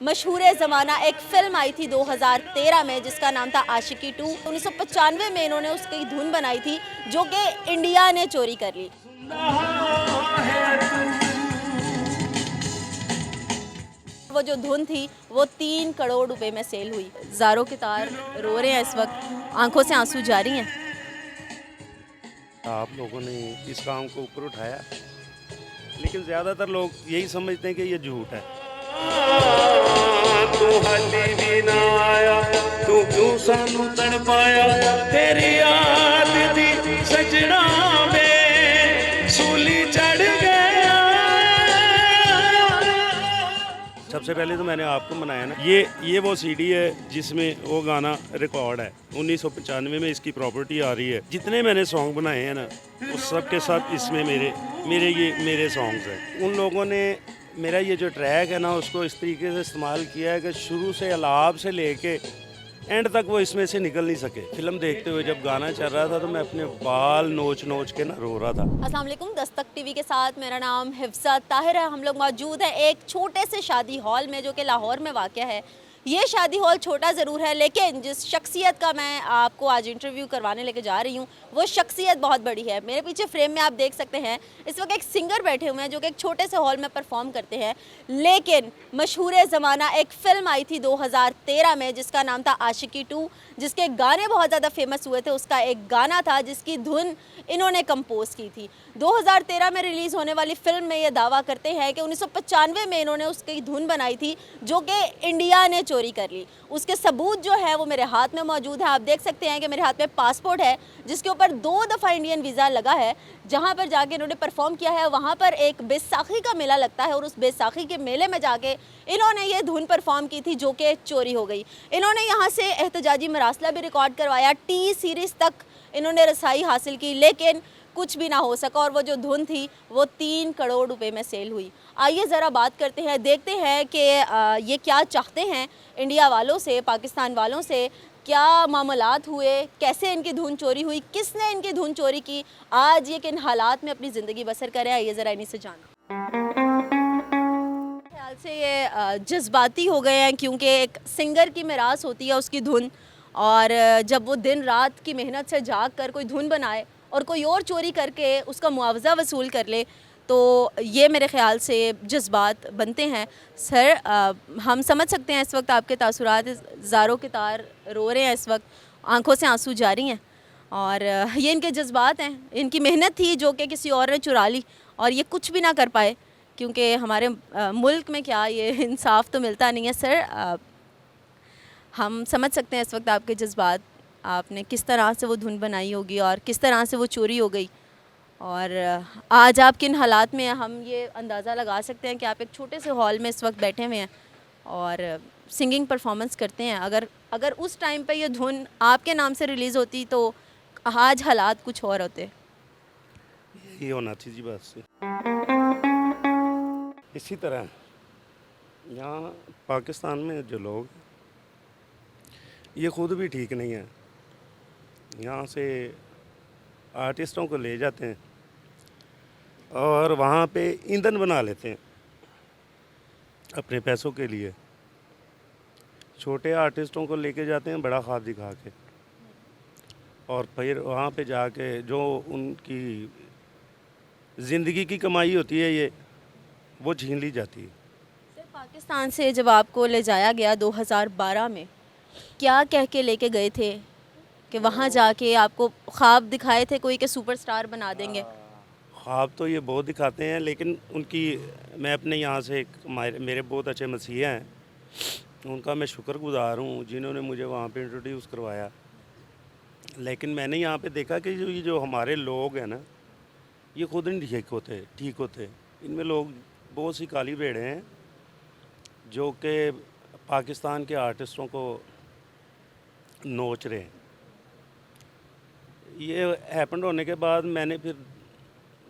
मशहूर ज़माना एक फ़िल्म आई थी 2013 में जिसका नाम था आशिकी 2। 1995 में इन्होंने उसकी धुन बनाई थी जो कि इंडिया ने चोरी कर ली। वो जो धुन थी वो 3 करोड़ रुपए में सेल हुई। ज़ारों के तार रो रहे हैं इस वक्त, आंखों से आंसू जारी हैं। आप लोगों ने इस काम को ऊपर उठाया, लेकिन ज़्यादातर लोग यही समझते हैं कि ये झूठ है। तू हाली भी ना आया, तू क्यों सानू तड़पाया, तेरी याद दी सजना में सूली चढ़ गया। सबसे पहले तो मैंने आपको मनाया ना, ये वो सीडी है जिसमें वो गाना रिकॉर्ड है। 1995 में इसकी प्रॉपर्टी आ रही है। जितने मैंने सॉन्ग बनाए हैं ना, उस सब के सब इसमें मेरे सॉन्ग्स हैं। उन लोगों ने मेरा ये जो ट्रैक है ना, उसको इस तरीके से इस्तेमाल किया है कि शुरू से अलाप से लेके एंड तक वो इसमें से निकल नहीं सके। फिल्म देखते हुए जब गाना चल रहा था तो मैं अपने बाल नोच नोच के ना रो रहा था। अस्सलाम वालेकुम, दस्तक टीवी के साथ मेरा नाम हिफ्सा ताहिर है। हम लोग मौजूद हैं एक छोटे से शादी हॉल में जो कि लाहौर में वाक़या है। ये शादी हॉल छोटा ज़रूर है, लेकिन जिस शख्सियत का मैं आपको आज इंटरव्यू करवाने लेके जा रही हूँ वो शख्सियत बहुत बड़ी है। मेरे पीछे फ्रेम में आप देख सकते हैं इस वक्त एक सिंगर बैठे हुए हैं जो कि एक छोटे से हॉल में परफॉर्म करते हैं, लेकिन मशहूर ज़माना एक फ़िल्म आई थी 2013 में जिसका नाम था आशिकी 2, जिसके गाने बहुत ज़्यादा फेमस हुए थे। उसका एक गाना था जिसकी धुन इन्होंने कंपोज की थी। 2013 में रिलीज़ होने वाली फ़िल्म में ये दावा करते हैं कि 1995 में इन्होंने उसकी धुन बनाई थी जो कि इंडिया ने चोरी कर ली। उसके सबूत जो है वो मेरे हाथ में मौजूद है। आप देख सकते हैं कि मेरे हाथ में पासपोर्ट है जिसके ऊपर 2 दफ़ा इंडियन वीज़ा लगा है। जहाँ पर जाके इन्होंने परफॉर्म किया है वहाँ पर एक बैसाखी का मेला लगता है और उस बैसाखी के मेले में जाके इन्होंने ये धुन परफॉर्म की थी जो कि चोरी हो गई। इन्होंने यहाँ से एहतजाजी मरासला भी रिकॉर्ड करवाया, टी सीरीज़ तक इन्होंने रसाई हासिल की, लेकिन कुछ भी ना हो सका और वो जो धुन थी वो 3 करोड़ रुपए में सेल हुई। आइए ज़रा बात करते हैं, देखते हैं कि ये क्या चाहते हैं इंडिया वालों से, पाकिस्तान वालों से, क्या मामलात हुए, कैसे इनकी धुन चोरी हुई, किसने इनकी धुन चोरी की, आज ये किन हालात में अपनी ज़िंदगी बसर कर रहे हैं। आइए ज़रा इन्हीं से जान। ख्याल से ये जज्बाती हो गए हैं क्योंकि एक सिंगर की मिरास होती है उसकी धुन, और जब वो दिन रात की मेहनत से जाग कर कोई धुन बनाए और कोई और चोरी करके उसका मुआवजा वसूल कर ले तो ये मेरे ख़्याल से जज्बात बनते हैं। सर, हम समझ सकते हैं इस वक्त आपके तासुरात, ज़ारों के तार रो रहे हैं इस वक्त, आंखों से आंसू जारी हैं, और ये इनके जज्बात हैं। इनकी मेहनत थी जो कि किसी और ने चुरा ली और ये कुछ भी ना कर पाए, क्योंकि हमारे मुल्क में क्या ये इंसाफ तो मिलता नहीं है। सर, हम समझ सकते हैं इस वक्त आपके जज्बात, आपने किस तरह से वो धुन बनाई होगी और किस तरह से वो चोरी हो गई, और आज आप किन हालात में हैं हम ये अंदाज़ा लगा सकते हैं कि आप एक छोटे से हॉल में इस वक्त बैठे हुए हैं और सिंगिंग परफॉर्मेंस करते हैं। अगर उस टाइम पे ये धुन आपके नाम से रिलीज़ होती तो आज हालात कुछ और होते। यही होना थी जी बस। इसी तरह यहाँ पाकिस्तान में जो लोग, ये ख़ुद भी ठीक नहीं है। यहाँ से आर्टिस्टों को ले जाते हैं और वहाँ पे ईंधन बना लेते हैं अपने पैसों के लिए। छोटे आर्टिस्टों को लेके जाते हैं बड़ा ख्वाब दिखा के, और फिर वहाँ पे जाके जो उनकी ज़िंदगी की कमाई होती है ये वो छीन ली जाती है। सर, पाकिस्तान से जब आपको ले जाया गया 2012 में, क्या कह के लेके गए थे कि वहाँ जाके आपको ख्वाब दिखाए थे कोई के सुपरस्टार बना देंगे? ख्वाब तो ये बहुत दिखाते हैं, लेकिन उनकी, मैं अपने यहाँ से मेरे बहुत अच्छे मसीहा हैं, उनका मैं शुक्रगुज़ार हूँ जिन्होंने मुझे वहाँ पे इंट्रोड्यूस करवाया। लेकिन मैंने यहाँ पे देखा कि ये जो हमारे लोग हैं ना, ये खुद नहीं ठीक होते। इनमें लोग बहुत सी काली भेड़ें हैं जो कि पाकिस्तान के आर्टिस्टों को नोच रहे हैं। ये हैपन होने के बाद मैंने फिर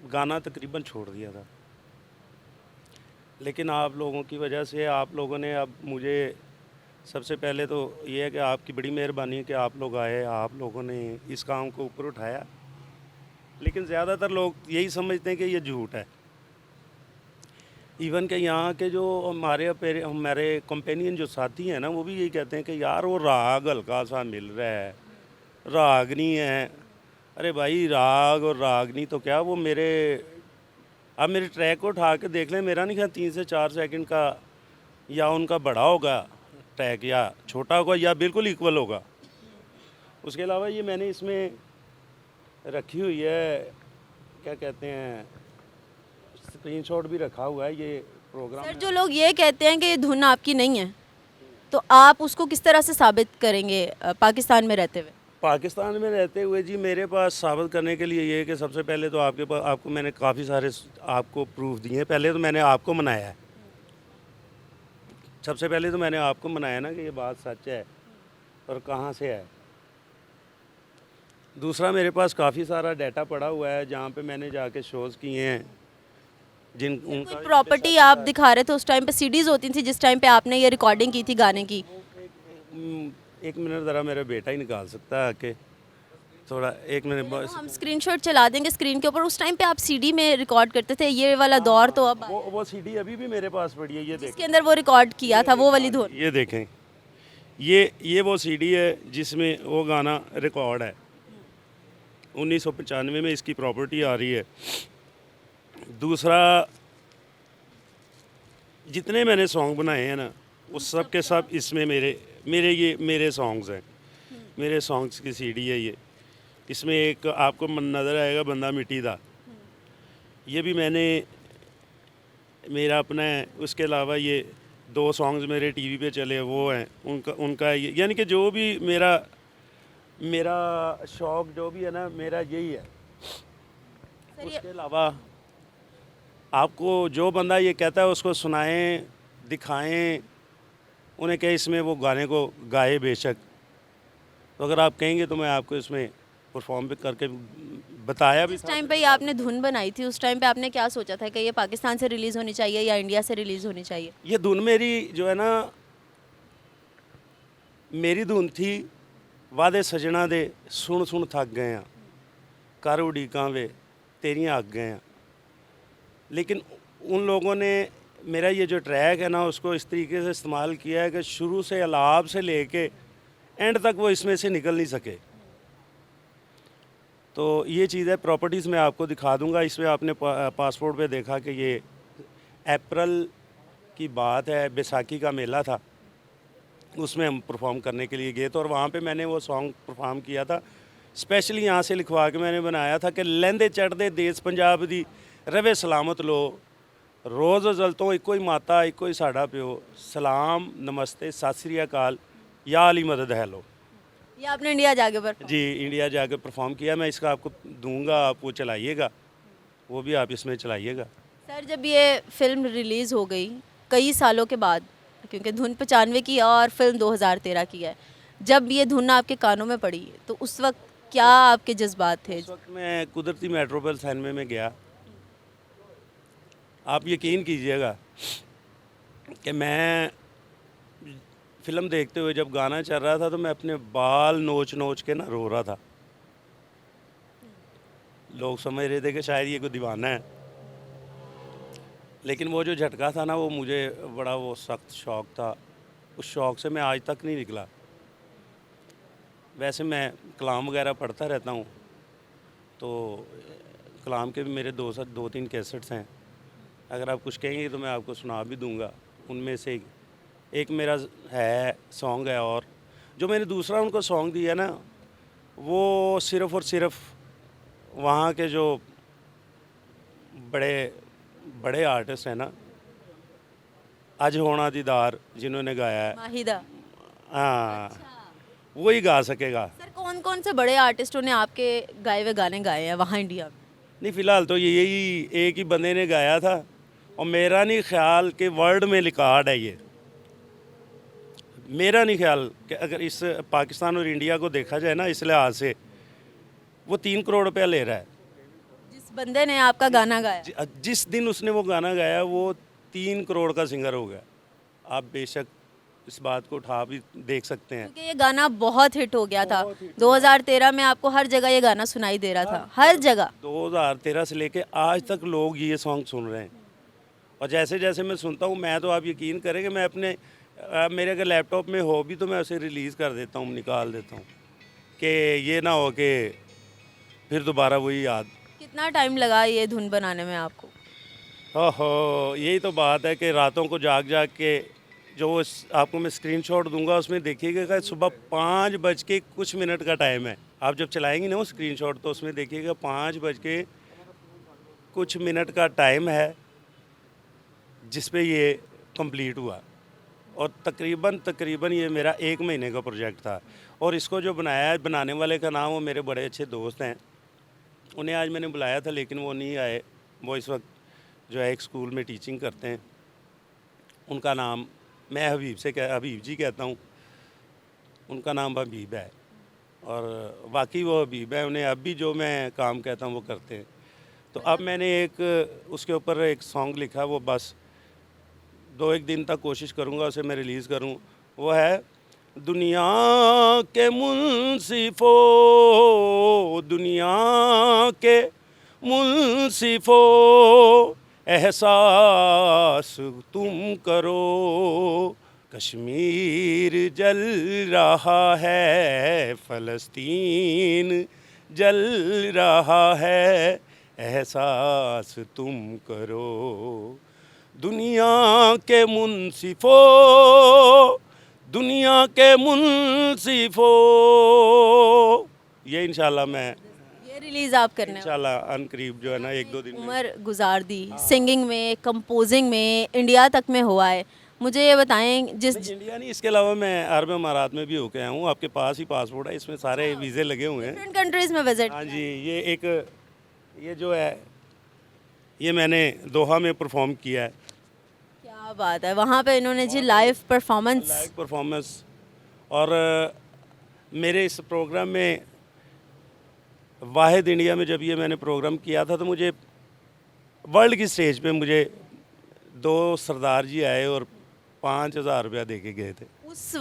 गाना तकरीबन छोड़ दिया था, लेकिन आप लोगों की वजह से, आप लोगों ने अब मुझे, सबसे पहले तो ये है कि आपकी बड़ी मेहरबानी है कि आप लोग आए, आप लोगों ने इस काम को ऊपर उठाया, लेकिन ज़्यादातर लोग यही समझते हैं कि ये झूठ है। इवन के यहाँ के जो हमारे कंपेनियन जो साथी हैं ना, वो भी यही कहते हैं कि यार वो राग हल्का सा मिल रहा है, रागनी है। अरे भाई राग और रागनी तो क्या, वो आप मेरे ट्रैक को उठा के देख लें, मेरा नहीं ख्याल 3 से 4 सेकंड का या उनका बड़ा होगा ट्रैक, या छोटा होगा, या बिल्कुल इक्वल होगा। उसके अलावा ये मैंने इसमें रखी हुई है, क्या कहते हैं, स्क्रीनशॉट भी रखा हुआ है ये प्रोग्राम। सर जो लोग ये कहते हैं कि ये धुन आपकी नहीं है, तो आप उसको किस तरह से साबित करेंगे पाकिस्तान में रहते हुए? पाकिस्तान में रहते हुए जी मेरे पास साबित करने के लिए ये है कि सबसे पहले तो आपको मैंने काफ़ी सारे आपको प्रूफ दिए हैं। पहले तो मैंने आपको मनाया है, सबसे पहले तो मैंने आपको मनाया ना कि ये बात सच है और कहाँ से है। दूसरा, मेरे पास काफ़ी सारा डाटा पड़ा हुआ है जहाँ पे मैंने जाके शोज़ किए हैं कोई प्रॉपर्टी आप दिखा रहे थे उस टाइम पे, सीडीज होती थी जिस टाइम पे आपने ये रिकॉर्डिंग की थी गाने की? एक मिनट ज़रा मेरा बेटा ही निकाल सकता है आके, थोड़ा एक मिनट तो बस। हम स्क्रीनशॉट चला देंगे स्क्रीन के ऊपर। उस टाइम पे आप सीडी में रिकॉर्ड करते थे, ये वाला दौर तो अब वो सीडी अभी भी मेरे पास पड़ी है, ये देखें। इसके अंदर वो रिकॉर्ड किया था वो वाली धुन। ये देखें, ये वो सीडी है जिसमें वो गाना रिकॉर्ड है। 1995 में इसकी प्रॉपर्टी आ रही है। दूसरा, जितने मैंने सॉन्ग बनाए हैं ना, वो सब के सब इसमें मेरे सॉन्ग्स हैं, मेरे सॉन्ग्स की सीडी है ये। इसमें एक आपको नज़र आएगा, बंदा मिट्टी दा, ये भी मेरा अपना है। उसके अलावा ये 2 सॉन्ग्स मेरे टीवी पे चले वो हैं, उनका यानी कि जो भी मेरा शौक़ जो भी है ना, मेरा यही है। उसके अलावा आपको जो बंदा ये कहता है उसको सुनाएं, दिखाएं, उन्हें कहें इसमें वो गाने को गाए बेशक। तो अगर आप कहेंगे तो मैं आपको इसमें परफॉर्म भी करके बताया भी। जिस टाइम पे ये आपने धुन बनाई थी उस टाइम पे आपने क्या सोचा था कि ये पाकिस्तान से रिलीज़ होनी चाहिए या इंडिया से रिलीज़ होनी चाहिए? ये धुन मेरी जो है ना, मेरी धुन थी वादे सजना दे सुन सुन थक गए हैं, कर उड़ीकां वे तेरियां अग गए हैं। लेकिन उन लोगों ने मेरा ये जो ट्रैक है ना, उसको इस तरीके से इस्तेमाल किया है कि शुरू से अलाप से लेके एंड तक वो इसमें से निकल नहीं सके। तो ये चीज़ है, प्रॉपर्टीज़ मैं आपको दिखा दूंगा। इसमें आपने पासपोर्ट पे देखा कि ये अप्रैल की बात है, बैसाखी का मेला था, उसमें हम परफॉर्म करने के लिए गए थे और वहाँ पे मैंने वो सॉन्ग परफॉर्म किया था। स्पेशली यहाँ से लिखवा के मैंने बनाया था कि लैंदे चढ़दे देश पंजाब दी रवे सलामत लो, रोज़ जलतों इको ही माता इको ही साड़ा प्यो, सलाम नमस्ते सत श्री अकाल या अली मदद है लो। ये आपने इंडिया जाके पर जी इंडिया जाके परफॉर्म किया। मैं इसका आपको दूंगा, आप वो चलाइएगा, वो भी आप इसमें चलाइएगा। सर जब ये फिल्म रिलीज़ हो गई कई सालों के बाद, क्योंकि धुन 95 की है और फिल्म 2013 की है, जब ये धुन आपके कानों में पड़ी तो उस वक्त क्या आपके जज्बात थे? उस वक्त मैं कुदरती मेट्रोपोल सिनेमा में गया। आप यकीन कीजिएगा कि मैं फ़िल्म देखते हुए जब गाना चल रहा था तो मैं अपने बाल नोच नोच के ना रो रहा था। लोग समझ रहे थे कि शायद ये कोई दीवाना है, लेकिन वो जो झटका था ना, वो मुझे बड़ा वो सख्त शौक़ था। उस शौक़ से मैं आज तक नहीं निकला। वैसे मैं कलाम वगैरह पढ़ता रहता हूँ, तो कलाम के भी मेरे 2-3 कैसेट्स हैं। अगर आप कुछ कहेंगे तो मैं आपको सुना भी दूंगा। उनमें से एक मेरा है सॉन्ग है, और जो मैंने दूसरा उनको सॉन्ग दिया ना, वो सिर्फ़ और सिर्फ वहाँ के जो बड़े आर्टिस्ट हैं ना, अज होना दीदार जिन्होंने गाया है, माहिदा। हाँ वही गा सकेगा। सर कौन कौन से बड़े आर्टिस्टों ने आपके गाए हुए गाने गाए हैं वहाँ इंडिया में? नहीं, फ़िलहाल तो यही एक ही बंदे ने गाया था, और मेरा नहीं ख्याल कि वर्ल्ड में रिकॉर्ड है ये। मेरा नहीं ख्याल कि अगर इस पाकिस्तान और इंडिया को देखा जाए ना, इस लिहाज से वो 3 करोड़ रुपया ले रहा है। जिस बंदे ने आपका गाना गाया, जिस दिन उसने वो गाना गाया वो 3 करोड़ का सिंगर हो गया। आप बेशक इस बात को उठा भी देख सकते हैं, क्योंकि ये गाना बहुत हिट हो गया था। 2013 में आपको हर जगह ये गाना सुनाई दे रहा था, हर जगह। 2013 से लेके आज तक लोग ये सॉन्ग सुन रहे हैं। और जैसे जैसे मैं सुनता हूँ, मैं तो आप यकीन करें कि मैं अपने मेरे अगर लैपटॉप में हो भी तो मैं उसे रिलीज़ कर देता हूँ, निकाल देता हूँ कि ये ना हो कि फिर दोबारा वही याद। कितना टाइम लगा ये धुन बनाने में आपको? ओहो, यही तो बात है कि रातों को जाग जाग के जो आपको मैं स्क्रीनशॉट दूंगा उसमें देखिएगा कि सुबह 5 बज के कुछ मिनट का टाइम है। आप जब चलाएंगी ना वो स्क्रीनशॉट तो उसमें देखिएगा 5 बज के कुछ मिनट का टाइम है जिस पे ये कंप्लीट हुआ। और तकरीबन ये मेरा 1 महीने का प्रोजेक्ट था। और इसको जो बनाया है, बनाने वाले का नाम, वो मेरे बड़े अच्छे दोस्त हैं। उन्हें आज मैंने बुलाया था लेकिन वो नहीं आए। वो इस वक्त जो है एक स्कूल में टीचिंग करते हैं। उनका नाम मैं हबीब जी कहता हूँ, उनका नाम हबीब है। और वाकई वो हबीब है, उन्हें अब भी जो मैं काम कहता हूँ वो करते हैं। तो अब मैंने एक उसके ऊपर एक सॉन्ग लिखा, वो बस 2-1 दिन तक कोशिश करूँगा उसे मैं रिलीज़ करूँ। वो है दुनिया के मुंसिफो, दुनिया के मुंसिफो, एहसास तुम करो, कश्मीर जल रहा है, फ़लस्तीन जल रहा है, एहसास तुम करो। दुनिया के मुंसिफो, दुनिया के मुंसिफो। ये इंशाल्लाह मैं ये रिलीज़ आप करने वाले इंशाल्लाह अनकरीब जो है ना 1-2 दिन में। उम्र गुजार दी सिंगिंग में, कंपोजिंग में, इंडिया तक में हुआ है। मुझे ये बताएं जिस इंडिया नहीं, इसके अलावा मैं अरब अमारात में भी होके आया हूँ। आपके पास ही पासपोर्ट है, इसमें सारे वीज़े लगे हुए हैं। डिफरेंट कंट्रीज़ में विजिट, हाँ जी, ये जो है ये मैंने दोहा में परफॉर्म किया है, क्या बात है। वहाँ पे इन्होंने जी लाइव परफॉर्मेंस, लाइव परफॉर्मेंस। और मेरे इस प्रोग्राम में वाहिद इंडिया में जब ये मैंने प्रोग्राम किया था तो मुझे वर्ल्ड की स्टेज पे मुझे 2 सरदार जी आए और 5,000 रुपया दे के गए थे उस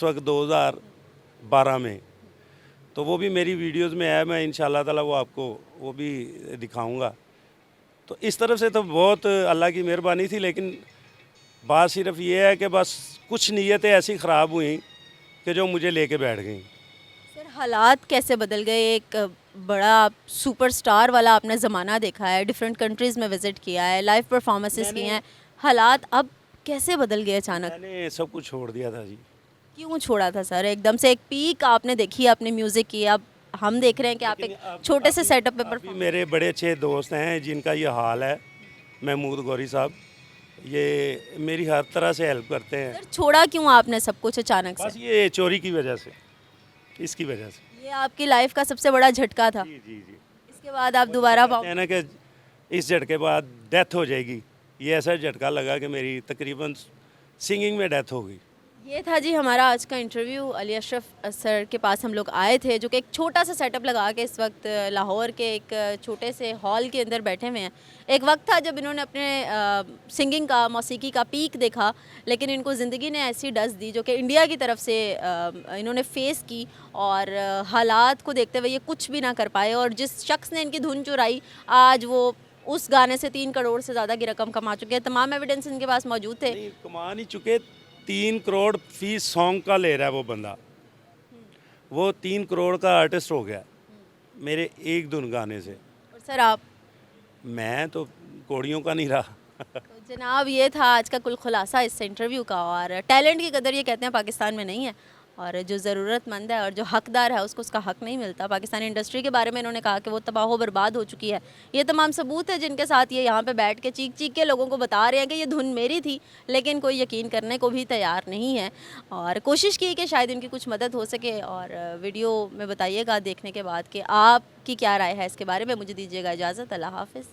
वक्त 2012 में। तो वो भी मेरी वीडियोस में है, मैं इंशाल्लाह ताला वो आपको वो भी दिखाऊंगा। तो इस तरफ से तो बहुत अल्लाह की मेहरबानी थी, लेकिन बात सिर्फ ये है कि बस कुछ नीयतें ऐसी ख़राब हुई कि जो मुझे लेके बैठ गई। सर हालात कैसे बदल गए? एक बड़ा सुपरस्टार वाला आपने ज़माना देखा है, डिफरेंट कंट्रीज़ में विज़िट किया है, लाइव परफॉर्मेंसेस किए हैं, हालात अब कैसे बदल गए अचानक? मैंने सब कुछ छोड़ दिया था जी। क्यों छोड़ा था सर? एकदम से एक पीक आपने देखी है अपने म्यूज़िक की, अब हम देख रहे हैं कि आप एक छोटे से सेटअप पे अभी परफॉर्म। मेरे बड़े अच्छे दोस्त हैं जिनका ये हाल है, महमूद गौरी साहब, ये मेरी हर तरह से हेल्प करते हैं। सर छोड़ा क्यों आपने सब कुछ अचानक बस से? ये चोरी की वजह से, इसकी वजह से। ये आपकी लाइफ का सबसे बड़ा झटका था। जी जी जी। इसके बाद आप दोबारा कहते हैं ना कि इस झटके बाद डेथ हो जाएगी, ये ऐसा झटका लगा कि मेरी तकरीबन सिंगिंग में डेथ हो गई। ये था जी हमारा आज का इंटरव्यू। अली अशरफ सर के पास हम लोग आए थे, जो कि एक छोटा सा सेटअप लगा के इस वक्त लाहौर के एक छोटे से हॉल के अंदर बैठे हुए हैं। एक वक्त था जब इन्होंने अपने सिंगिंग का, मौसीकी का पीक देखा, लेकिन इनको ज़िंदगी ने ऐसी डस दी जो कि इंडिया की तरफ से इन्होंने फेस की, और हालात को देखते हुए ये कुछ भी ना कर पाए। और जिस शख्स ने इनकी धुन चुराई, आज वो उस गाने से 3 करोड़ से ज़्यादा की रकम कमा चुके हैं। तमाम एविडेंस इनके पास मौजूद थे। नहीं, कमा नहीं चुके, 3 करोड़ फीस सॉन्ग का ले रहा है वो बंदा। वो 3 करोड़ का आर्टिस्ट हो गया मेरे एक धुन गाने से। और सर आप? मैं तो कौड़ियों का नहीं रहा। तो जनाब ये था आज का कुल खुलासा इस इंटरव्यू का। और टैलेंट की कदर ये कहते हैं पाकिस्तान में नहीं है, और जो ज़रूरतमंद है और जो हकदार है उसको उसका हक नहीं मिलता। पाकिस्तानी इंडस्ट्री के बारे में इन्होंने कहा कि वो तबाह बर्बाद हो चुकी है। ये तमाम सबूत है जिनके साथ ये यहाँ पे बैठ के चीख चीख के लोगों को बता रहे हैं कि ये धुन मेरी थी, लेकिन कोई यकीन करने को भी तैयार नहीं है। और कोशिश की कि शायद इनकी कुछ मदद हो सके। और वीडियो में बताइएगा देखने के बाद कि आपकी क्या राय है इसके बारे में। मुझे दीजिएगा इजाज़त। अल्लाह हाफ़िज़।